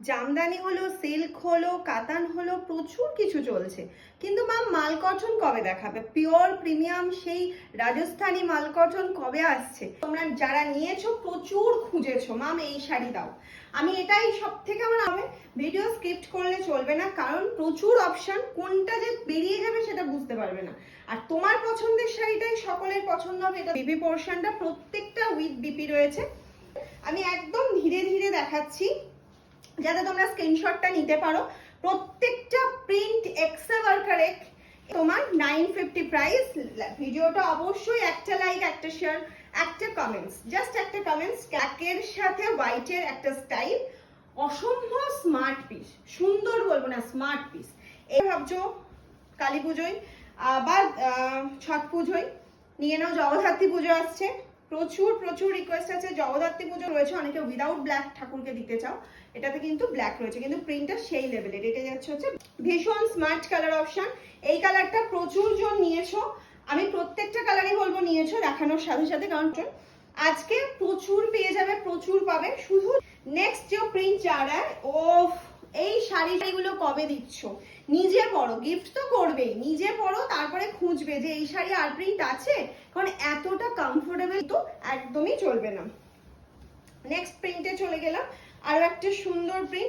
জামদানি হলো, সিল্ক হলো, কাতান হলো, প্রচুর কিছু চলছে। কিন্তু ম্যাম মাল কটন কবে দেখাবে? পিওর প্রিমিয়াম সেই রাজস্থানী মাল কটন কবে আসছে? তোমরা যারা নিয়েছো প্রচুর খুঁজেছো ম্যাম এই শাড়ি দাও। আমি এটাই সব থেকে আমার ভিডিও স্ক্রিপ্ট করলে চলবে না, কারণ প্রচুর অপশন, কোনটা যে বেরিয়ে যাবে সেটা বুঝতে পারবে না। আর তোমার পছন্দের শাড়িটাই সকলের পছন্দ হবে। এটা বিপি পোর্শনটা প্রত্যেকটা উইথ বিপি রয়েছে। আমি একদম ধীরে ধীরে দেখাচ্ছি যাতে তোমরা স্ক্রিনশটটা নিতে পারো। প্রত্যেকটা প্রিন্ট এক্সেল আর কারেক্ট। তোমার 950 প্রাইস। ভিডিওটা অবশ্যই একটা লাইক, একটা শেয়ার, একটা কমেন্টস, জাস্ট একটা কমেন্টস। ক্যাকের সাথে হোয়াইটের একটা স্টাইল, অসম্ভব স্মার্ট পিস। সুন্দর বলবো না, স্মার্ট পিস। এই ভাবছো কালী পুজোয় বা ছট পুজোয় নিয়ে নাও, জগদ্ধাত্রী পুজো আসছে, প্রচুর প্রচুর রিকোয়েস্ট আছে। জগদ্ধাত্রী পুজো রয়েছে, অনেকে উইদাউট ব্ল্যাক ঠাকুরকে দিতে চাও, এটাতে কিন্তু ব্ল্যাক রয়েছে, কিন্তু প্রিন্টটা সেই লেভেলের। এটা যাচ্ছে হচ্ছে ভীষণ স্মার্ট কালার অপশন। এই কালারটা প্রচুর জন নিয়েছো, আমি প্রত্যেকটা কালারই বলবো নিয়েছো দেখানোর সাথে সাথে, কারণ আজকে প্রচুর পেয়ে যাবে, প্রচুর পাবে। শুধু নেক্সট যে প্রিন্ট যারা ও এই শাড়িগুলো কবে দিচ্ছ, নিজে পরো, গিফট তো করবেই, নিজে পরো, তারপরে খুঁজবে যে এই শাড়ি আর প্রিন্ট আছে, কারণ এতটা কমফোর্টেবল তো একদমই চলবে না। নেক্সট প্রিন্টে চলে গেলাম, আরো একটা সুন্দর প্রিন্ট।